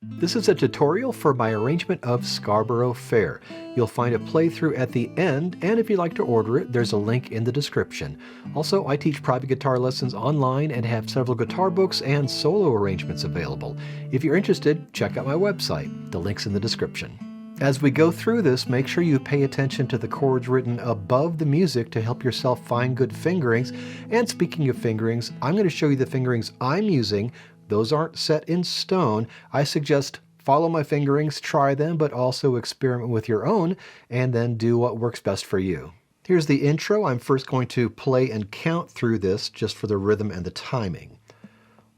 This is a tutorial for my arrangement of Scarborough Fair. You'll find a playthrough at the end, and if you'd like to order it, there's a link in the description. Also, I teach private guitar lessons online and have several guitar books and solo arrangements available. If you're interested, check out my website. The link's in the description. As we go through this, make sure you pay attention to the chords written above the music to help yourself find good fingerings. And speaking of fingerings, I'm going to show you the fingerings I'm using. Those aren't set in stone. I suggest follow my fingerings, try them, but also experiment with your own, and then do what works best for you. Here's the intro. I'm first going to play and count through this just for the rhythm and the timing.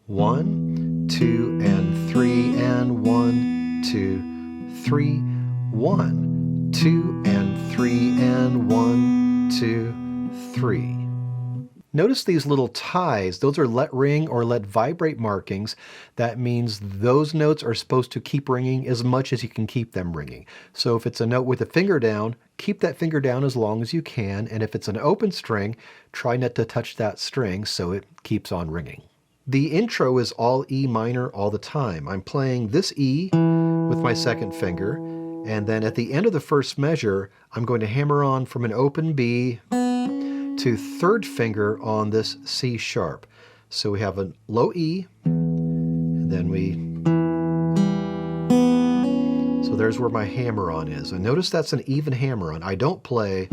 1, 2, and 3, and 1, 2, 3, 1, 2, and 3, and 1, 2, 3. Notice these little ties. Those are let ring or let vibrate markings. That means those notes are supposed to keep ringing as much as you can keep them ringing. So if it's a note with a finger down, keep that finger down as long as you can. And if it's an open string, try not to touch that string so it keeps on ringing. The intro is all E minor all the time. I'm playing this E with my second finger. And then at the end of the first measure, I'm going to hammer on from an open B to third finger on this C sharp. So we have a low E, and then so there's where my hammer on is. And notice that's an even hammer on. I don't play,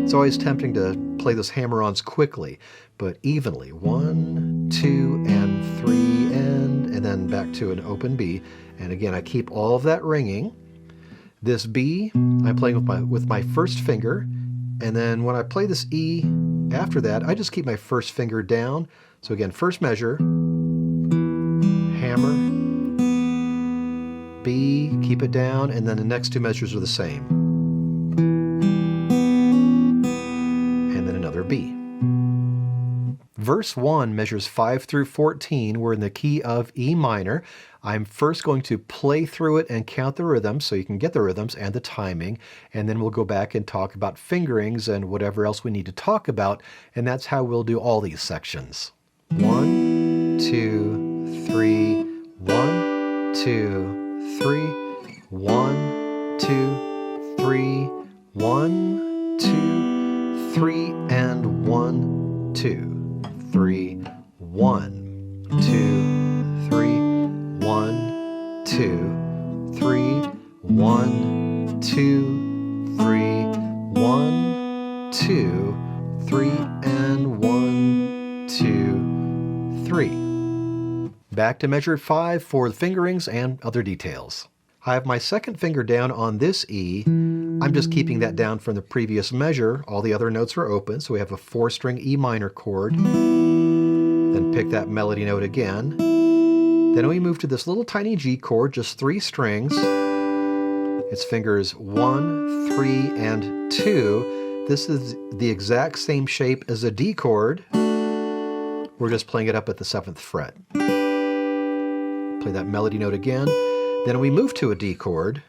it's always tempting to play those hammer-ons quickly, but evenly. 1, 2, and 3, and then back to an open B. And again, I keep all of that ringing. This B, I'm playing with my first finger, and then when I play this E after that, I just keep my first finger down. So again, first measure, hammer, B, keep it down, and then the next two measures are the same. And then another B. Verse 1 measures 5 through 14. We're in the key of E minor. I'm first going to play through it and count the rhythms so you can get the rhythms and the timing, and then we'll go back and talk about fingerings and whatever else we need to talk about, and that's how we'll do all these sections. 1, 2, 3, 1, 2, 3, 1, 2, 3, 1, 2, 3, and 1, 2, 3, 1, 2, 3, 1, 2, 3, 1, 2, 3, 1, 2, 3, and 1, 2, 3. Back to measure 5 for the fingerings and other details. I have my second finger down on this E. I'm just keeping that down from the previous measure. All the other notes are open, so we have a 4-string E minor chord. Then pick that melody note again. Then we move to this little tiny G chord, just 3 strings. It's fingers 1, 3, and 2. This is the exact same shape as a D chord. We're just playing it up at the 7th fret. Play that melody note again. Then we move to a D chord.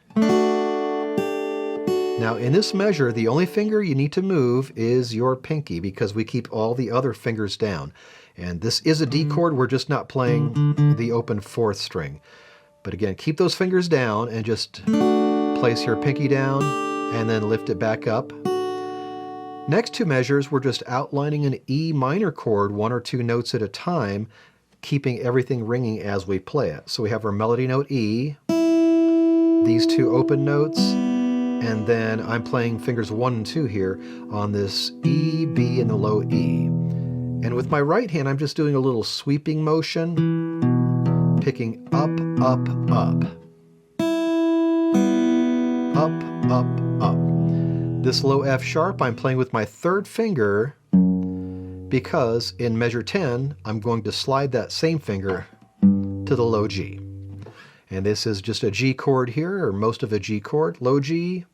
Now in this measure, the only finger you need to move is your pinky because we keep all the other fingers down. And this is a D chord, we're just not playing the open 4th string. But again, keep those fingers down and just place your pinky down and then lift it back up. Next 2 measures, we're just outlining an E minor chord 1 or 2 notes at a time, keeping everything ringing as we play it. So we have our melody note E, these 2 open notes, and then I'm playing fingers 1 and 2 here on this E, B, and the low E. And with my right hand, I'm just doing a little sweeping motion, picking up, up, up. Up, up, up. This low F sharp, I'm playing with my 3rd finger because in measure 10, I'm going to slide that same finger to the low G. And this is just a G chord here, or most of a G chord. Low G,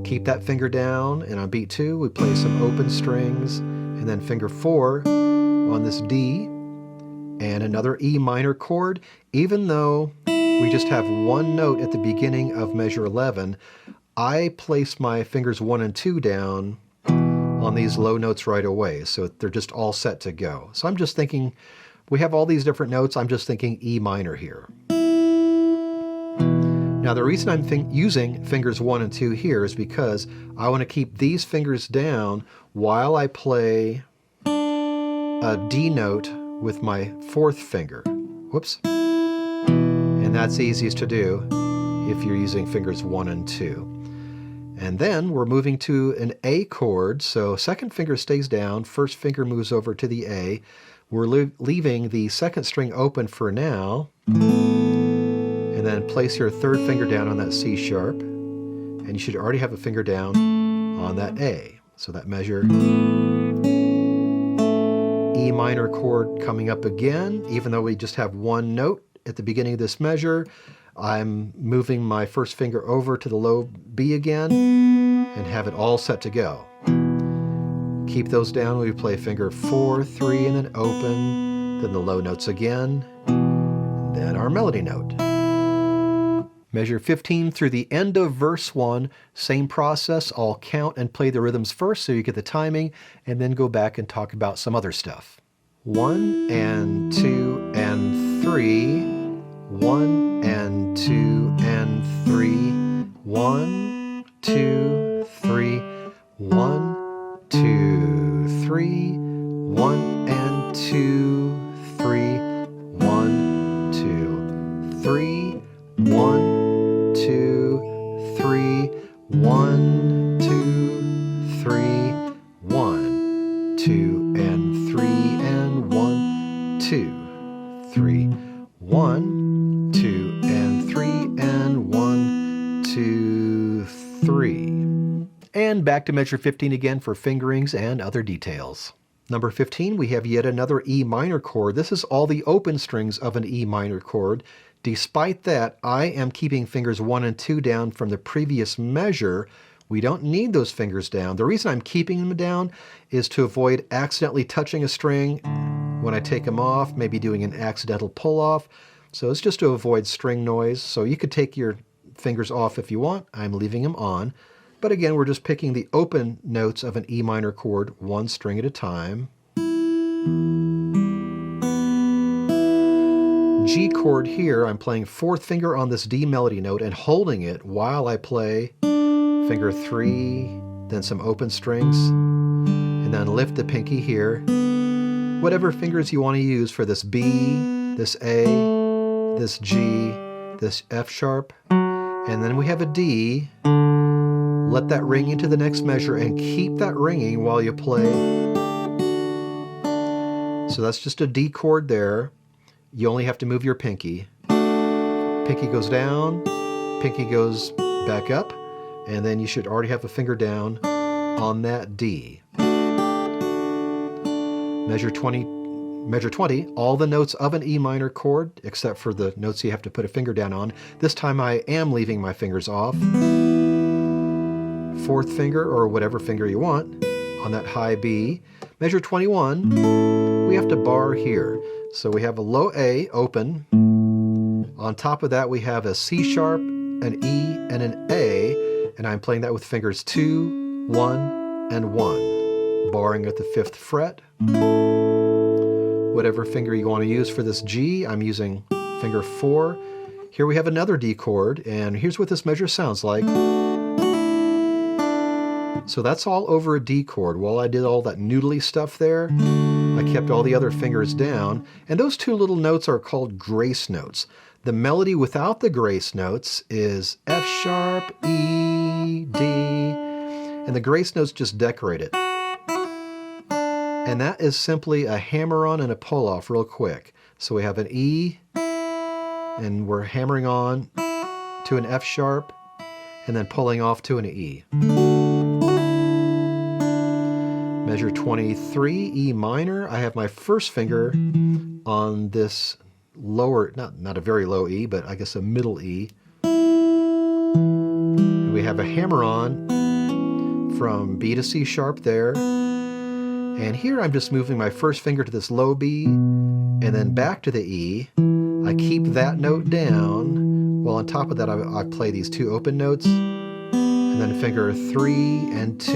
keep that finger down, and on beat 2, we play some open strings, and then finger 4 on this D, and another E minor chord. Even though we just have 1 note at the beginning of measure 11, I place my fingers 1 and 2 down on these low notes right away, so they're just all set to go. So I'm just thinking we have all these different notes. I'm just thinking E minor here. Now the reason I'm using fingers 1 and 2 here is because I want to keep these fingers down while I play a D note with my 4th finger. Whoops. And that's easiest to do if you're using fingers 1 and 2. And then we're moving to an A chord, so 2nd finger stays down, 1st finger moves over to the A. We're leaving the 2nd string open for now, and then place your 3rd finger down on that C sharp, and you should already have a finger down on that A. So that measure E minor chord coming up again, even though we just have one note at the beginning of this measure. I'm moving my 1st finger over to the low B again and have it all set to go. Keep those down. We play finger 4, 3, and then open, then the low notes again, then our melody note. Measure 15 through the end of verse 1, same process. I'll count and play the rhythms first so you get the timing, and then go back and talk about some other stuff. 1 and 2 and 3, 1 and 2 and 3, 1, 2, 3, 1, 2, 3, 1 and 2, 3, 1, 2, 3, 1, 2, 3, 1, 2, 3, 1, 2 and 3 and 1, 2, 3, 1, 2 and 3 and 1, 2, 3. And back to measure 15 again for fingerings and other details. Number 15, we have yet another E minor chord. This is all the open strings of an E minor chord. Despite that, I am keeping fingers 1 and 2 down from the previous measure. We don't need those fingers down. The reason I'm keeping them down is to avoid accidentally touching a string when I take them off, maybe doing an accidental pull off. So it's just to avoid string noise. So you could take your fingers off if you want. I'm leaving them on. But again, we're just picking the open notes of an E minor chord, one string at a time. G chord here, I'm playing 4th finger on this D melody note and holding it while I play finger 3, then some open strings, and then lift the pinky here. Whatever fingers you want to use for this B, this A, this G, this F sharp, and then we have a D. Let that ring into the next measure and keep that ringing while you play. So that's just a D chord there. You only have to move your pinky. Pinky goes down, pinky goes back up, and then you should already have a finger down on that D. Measure 20, all the notes of an E minor chord, except for the notes you have to put a finger down on. This time I am leaving my fingers off. 4th finger, or whatever finger you want, on that high B. Measure 21, we have to bar here. So we have a low A open. On top of that we have a C sharp, an E, and an A, and I'm playing that with fingers 2, 1, and 1. Barring at the 5th fret. Whatever finger you want to use for this G, I'm using finger 4. Here we have another D chord, and here's what this measure sounds like. So that's all over a D chord. While I did all that noodly stuff there, I kept all the other fingers down, and those 2 little notes are called grace notes. The melody without the grace notes is F sharp, E, D, and the grace notes just decorate it. And that is simply a hammer-on and a pull-off real quick. So we have an E, and we're hammering on to an F sharp, and then pulling off to an E. Measure 23, E minor. I have my 1st finger on this lower, not a very low E, but I guess a middle E. And we have a hammer-on from B to C sharp there. And here I'm just moving my 1st finger to this low B, and then back to the E. I keep that note down, while on top of that I play these 2 open notes, and then finger 3 and 2,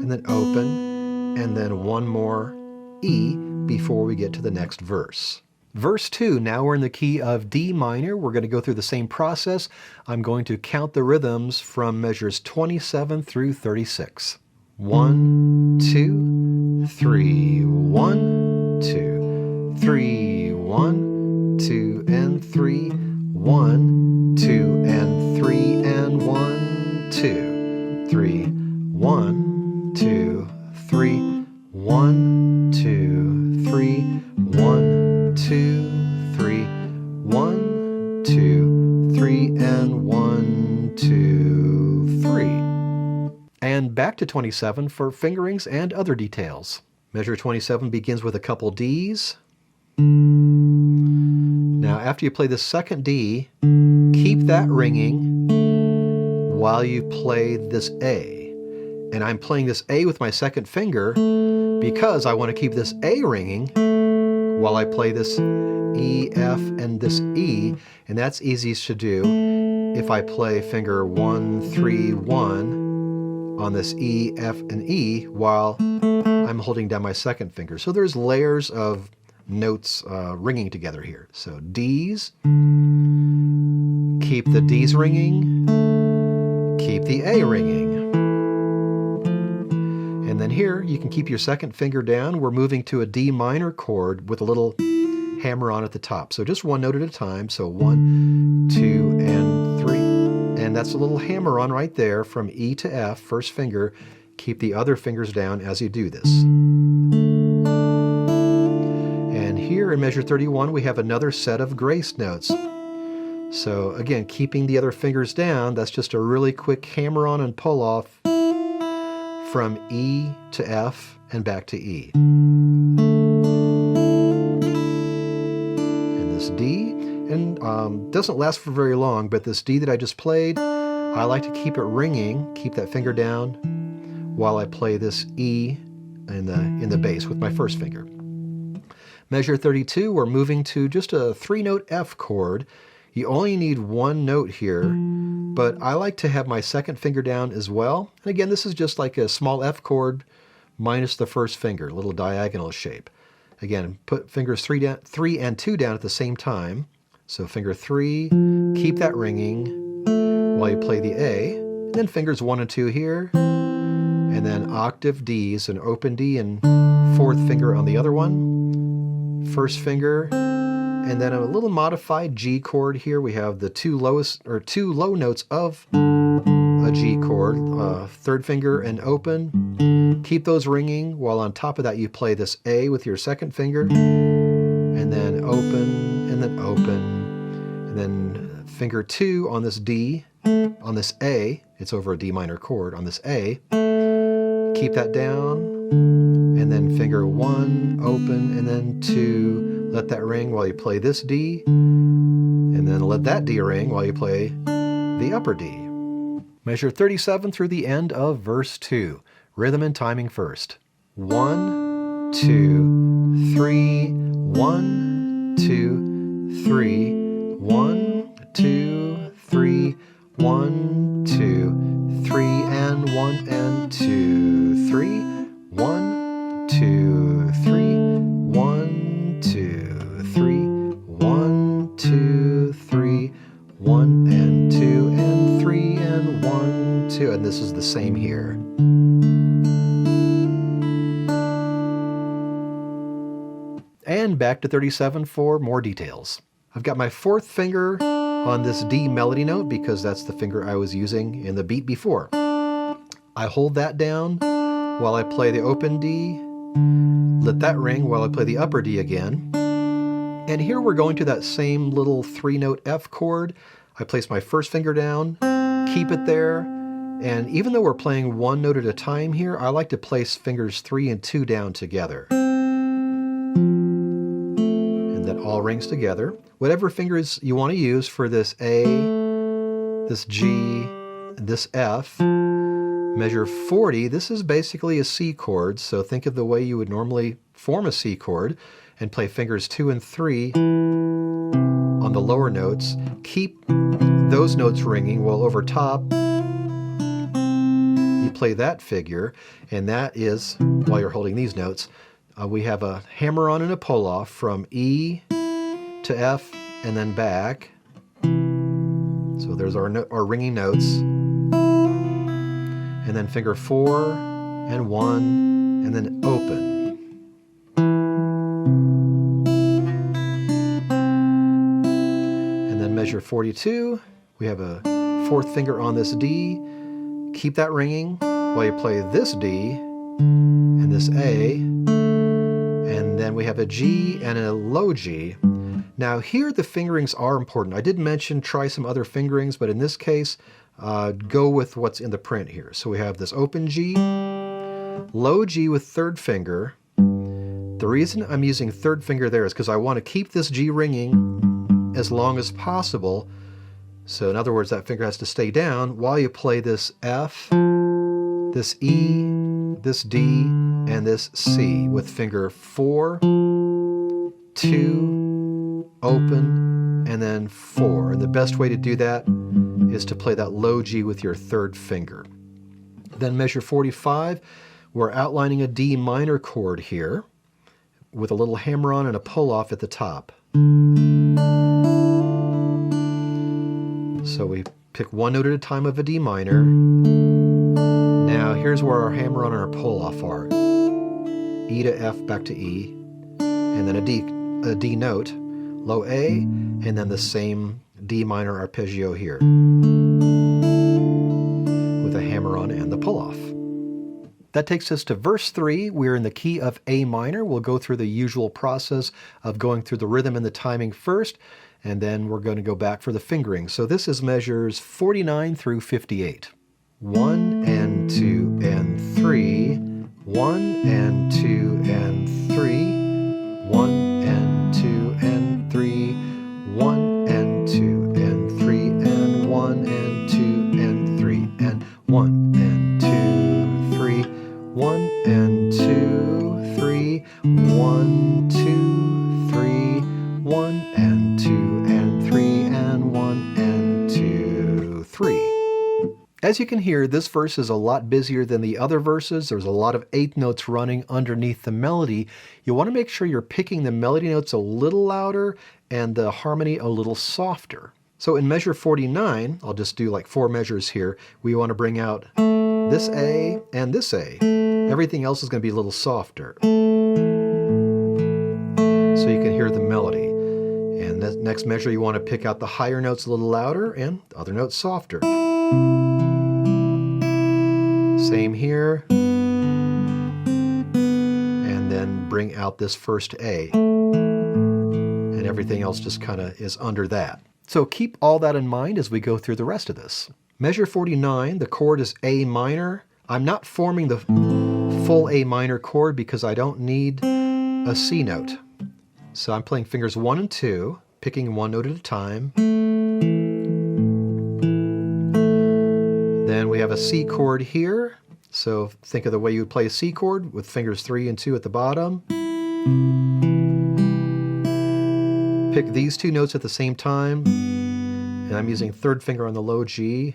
and then open, and then one more E before we get to the next verse. Verse 2, now we're in the key of D minor. We're going to go through the same process. I'm going to count the rhythms from measures 27 through 36. 1, 2, 3, 1, 2, 3, 1, 2, and 3, 1, 2, and 3, and 1, 2, 3, 1, 2, 3, 1, 2, 3, 1, 2, 3, 1, 2, 3, and 1, 2, 3. And back to 27 for fingerings and other details. Measure 27 begins with a couple Ds. Now after you play the second D, keep that ringing while you play this A. And I'm playing this A with my second finger because I want to keep this A ringing while I play this E, F, and this E. And that's easiest to do if I play finger 1, 3, 1 on this E, F, and E while I'm holding down my second finger. So there's layers of notes ringing together here. So Ds, keep the Ds ringing, keep the A ringing. And then here you can keep your second finger down. We're moving to a D minor chord with a little hammer on at the top. So just one note at a time. So 1, 2, and 3. And that's a little hammer on right there from E to F, first finger. Keep the other fingers down as you do this. And here in measure 31, we have another set of grace notes. So again, keeping the other fingers down, that's just a really quick hammer on and pull off from E to F and back to E. And this D, and doesn't last for very long, but this D that I just played, I like to keep it ringing, keep that finger down while I play this E in the bass with my first finger. Measure 32, we're moving to just a 3-note F chord. You only need one note here, but I like to have my second finger down as well. And again, this is just like a small F chord minus the first finger, a little diagonal shape. Again, put fingers 3 and 2 down at the same time. So finger 3, keep that ringing while you play the A. And then fingers 1 and 2 here. And then octave Ds, an open D and fourth finger on the other one. First finger. And then a little modified G chord here. We have the two low notes of a G chord. Third finger and open. Keep those ringing while on top of that you play this A with your second finger. And then open, and then open. And then finger 2 on this D, on this A, it's over a D minor chord, on this A, keep that down, and then finger 1, open, and then 2, let that ring while you play this D, and then let that D ring while you play the upper D. Measure 37 through the end of verse 2. Rhythm and timing first. 1, 2, 3, 1, 2, 3, 1, 2, 3, 1, 2, 3, and 1 and 2, 3, 1, 2, 3, 1, 2, 3, 1, 2, 3, 1 and 2 and 3 and 1, 2, and this is the same here. And back to 37 for more details. I've got my fourth finger on this D melody note because that's the finger I was using in the beat before. I hold that down while I play the open D, let that ring while I play the upper D again. And here we're going to that same little 3-note F chord. I place my first finger down, keep it there, and even though we're playing one note at a time here, I like to place fingers 3 and 2 down together. And that all rings together. Whatever fingers you want to use for this A, this G, this F, measure 40, this is basically a C chord, so think of the way you would normally form a C chord and play fingers 2 and 3 on the lower notes. Keep those notes ringing while over top you play that figure, and that is, while you're holding these notes, we have a hammer-on and a pull-off from E to F and then back. So there's our ringing notes. And then finger 4 and 1 and then open. And then measure 42. We have a 4th finger on this D. Keep that ringing while you play this D and this A. And then we have a G and a low G. Now here the fingerings are important. I did mention try some other fingerings, but in this case, go with what's in the print here. So we have this open G, low G with 3rd finger. The reason I'm using 3rd finger there is because I want to keep this G ringing as long as possible. So in other words, that finger has to stay down while you play this F, this E, this D, and this C with finger 4, 2, open, and then 4. And the best way to do that is to play that low G with your 3rd finger. Then measure 45, we're outlining a D minor chord here with a little hammer-on and a pull-off at the top. So we pick one note at a time of a D minor. Now here's where our hammer-on and our pull-off are. E to F back to E, and then a D note, low A, and then the same D minor arpeggio here with a hammer-on and the pull-off. That takes us to verse 3. We're in the key of A minor. We'll go through the usual process of going through the rhythm and the timing first, and then we're going to go back for the fingering. So this is measures 49 through 58. 1 and 2 and 3, 1 and 2 and 3, 1 and 2 and 3, 1 and 2 and 3, and 1 and 2 and 3, and 1 and 2, 3, 1 and 2, 3, 1, 2, 3, 1 and 2 and 3, and 1 and 2, 3. As you can hear, this verse is a lot busier than the other verses. There's a lot of 8th notes running underneath the melody. You want to make sure you're picking the melody notes a little louder and the harmony a little softer. So in measure 49, I'll just do like 4 measures here, we want to bring out this A and this A. Everything else is going to be a little softer, so you can hear the melody. And the next measure, you want to pick out the higher notes a little louder and the other notes softer. Same here. And then bring out this first A. And everything else just kind of is under that. So keep all that in mind as we go through the rest of this. Measure 49, the chord is A minor. I'm not forming the full A minor chord because I don't need a C note. So I'm playing fingers 1 and 2, picking one note at a time. Then we have a C chord here. So think of the way you would play a C chord with fingers 3 and 2 at the bottom. Pick these 2 notes at the same time. And I'm using 3rd finger on the low G.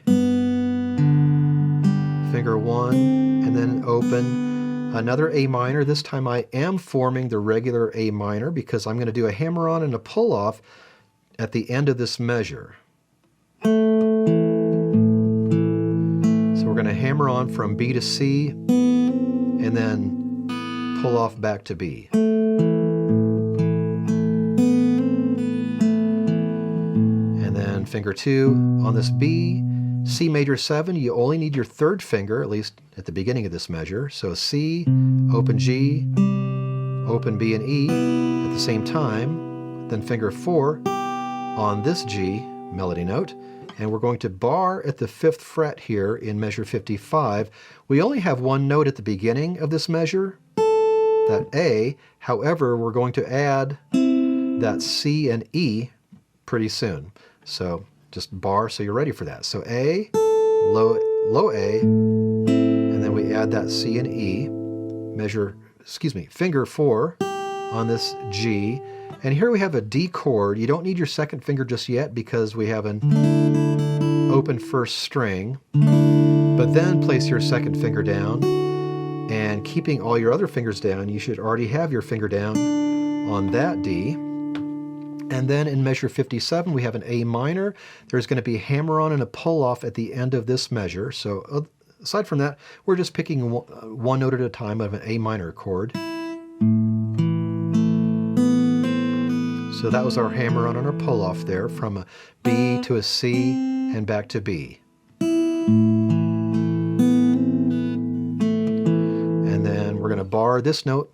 Finger 1, and then open. Another A minor. This time I am forming the regular A minor because I'm going to do a hammer-on and a pull-off at the end of this measure. We're going to hammer on from B to C and then pull off back to B. And then finger 2 on this B, C major 7, you only need your 3rd finger, at least at the beginning of this measure. So C, open G, open B and E at the same time. Then finger 4 on this G melody note. And we're going to bar at the 5th fret here in measure 55. We only have one note at the beginning of this measure, that A. However, we're going to add that C and E pretty soon. So just bar so you're ready for that. So A, low A, and then we add that C and E. Finger 4 on this G. And here we have a D chord. You don't need your 2nd finger just yet because we have an open 1st string. But then place your 2nd finger down and keeping all your other fingers down. You should already have your finger down on that D. And then in measure 57, we have an A minor. There's going to be a hammer-on and a pull-off at the end of this measure. So aside from that, we're just picking one note at a time of an A minor chord. So that was our hammer-on and our pull-off there, from a B to a C and back to B. And then we're going to bar this note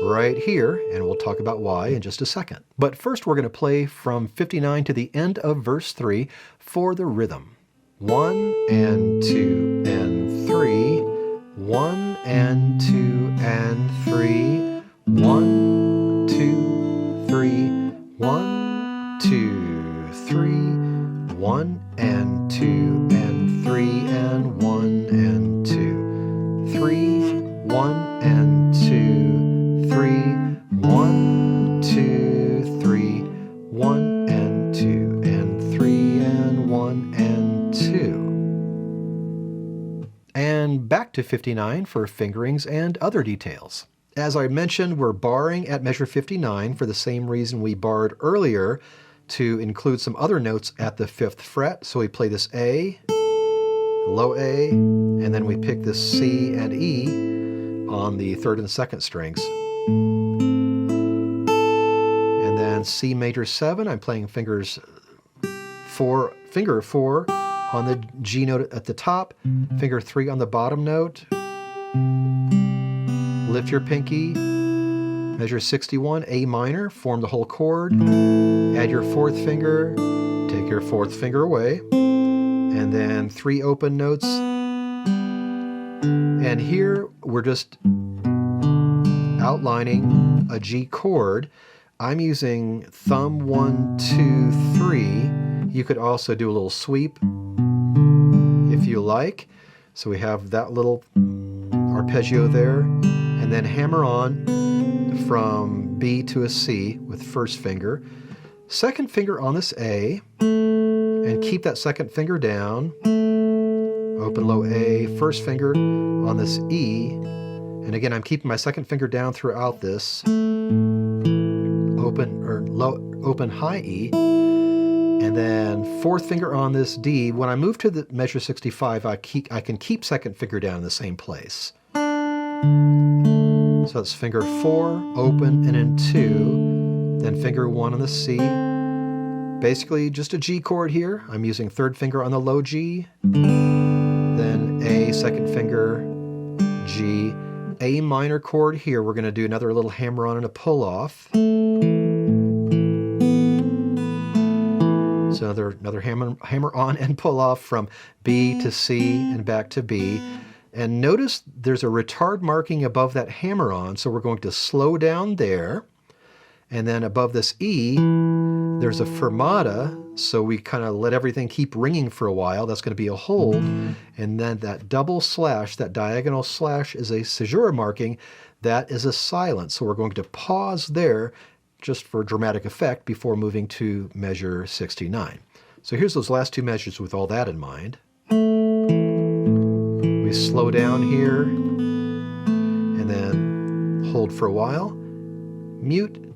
right here, and we'll talk about why in just a second. But first we're going to play from 59 to the end of verse 3 for the rhythm. 1 and 2 and 3, 1 and 2 and 3, 1, 2, 3, 1, 2, 3, 1 and 2 and 3 and 1 and 2, 3, 1 and 2, 3, 1, 2, 3, 1 and 2 and 3 and 1 and 2. And back to 59 for fingerings and other details. As I mentioned, we're barring at measure 59 for the same reason we barred earlier, to include some other notes at the 5th fret. So we play this A, low A, and then we pick this C and E on the 3rd and 2nd strings. And then C major 7, I'm playing finger 4 on the G note at the top, finger 3 on the bottom note. Lift your pinky, measure 61, A minor, form the whole chord, add your 4th finger, take your 4th finger away, and then 3 open notes. And here we're just outlining a G chord. I'm using thumb 1, 2, 3. You could also do a little sweep if you like. So we have that little arpeggio there, and then hammer on from B to a C with 1st finger, 2nd finger on this A, and keep that 2nd finger down, open low A, 1st finger on this E, and again I'm keeping my 2nd finger down throughout this, open high E, and then 4th finger on this D. When I move to the measure 65, I can keep 2nd finger down in the same place. So it's finger 4, open, and then 2, then finger 1 on the C. Basically just a G chord here. I'm using 3rd finger on the low G, then A, 2nd finger, G, A minor chord here. We're going to do another little hammer on and a pull off. So another hammer on and pull off from B to C and back to B. And notice there's a retard marking above that hammer on, so we're going to slow down there. And then above this E, there's a fermata, so we kind of let everything keep ringing for a while. That's going to be a hold. And then that double slash, that diagonal slash, is a caesura marking. That is a silence. So we're going to pause there just for dramatic effect before moving to measure 69. So here's those last 2 measures with all that in mind. We slow down here, and then hold for a while, mute,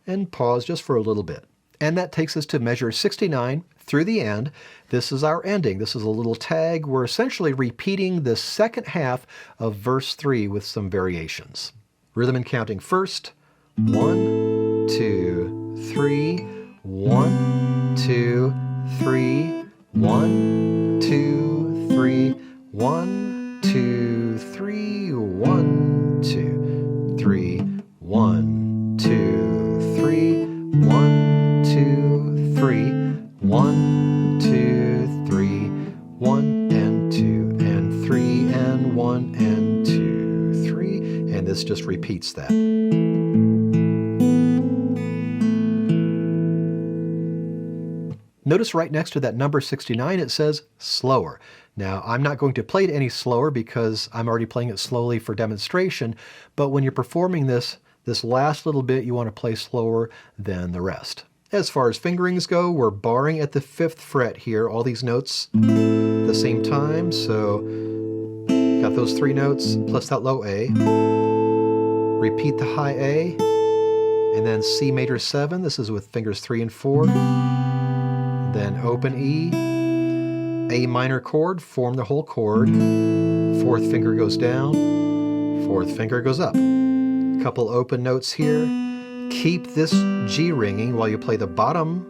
and pause just for a little bit. And that takes us to measure 69 through the end. This is our ending. This is a little tag. We're essentially repeating the 2nd half of verse 3 with some variations. Rhythm and counting first. 1, 2, 3, 1, 2, 3, 1, 2, 3, 1, 2, 3, 1, 2, 3, 1, 2, 3, 1, 2, 3, 1, 2, 3, 1 and 2 and 3 and 1 and 2, 3, and this just repeats that. Notice right next to that number 69 it says slower. Now I'm not going to play it any slower because I'm already playing it slowly for demonstration, but when you're performing this last little bit you want to play slower than the rest. As far as fingerings go, we're barring at the 5th fret here, all these notes at the same time, so Got those 3 notes plus that low A. Repeat the high A, and then C major 7. This is with fingers 3 and 4. Then open E, A minor chord, form the whole chord. 4th finger goes down, 4th finger goes up. A couple open notes here. Keep this G ringing while you play the bottom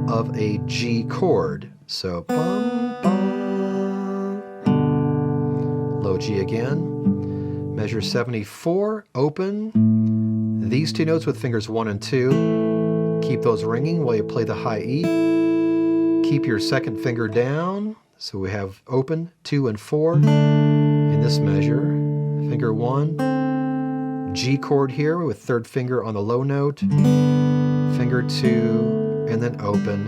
of a G chord. So bum, bum. Low G again. Measure 74, open. These 2 notes with fingers 1 and 2. Keep those ringing while you play the high E. Keep your 2nd finger down. So we have open 2 and 4 in this measure. Finger 1. G chord here with 3rd finger on the low note. Finger 2, and then open.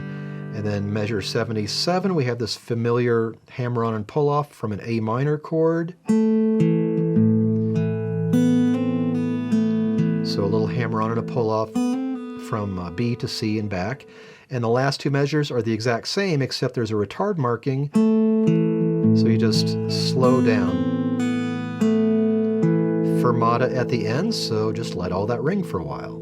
And then measure 77, we have this familiar hammer-on and pull-off from an A minor chord. So a little hammer-on and a pull-off from B to C and back. And the last 2 measures are the exact same, except there's a retard marking. So you just slow down. Fermata at the end, so just let all that ring for a while.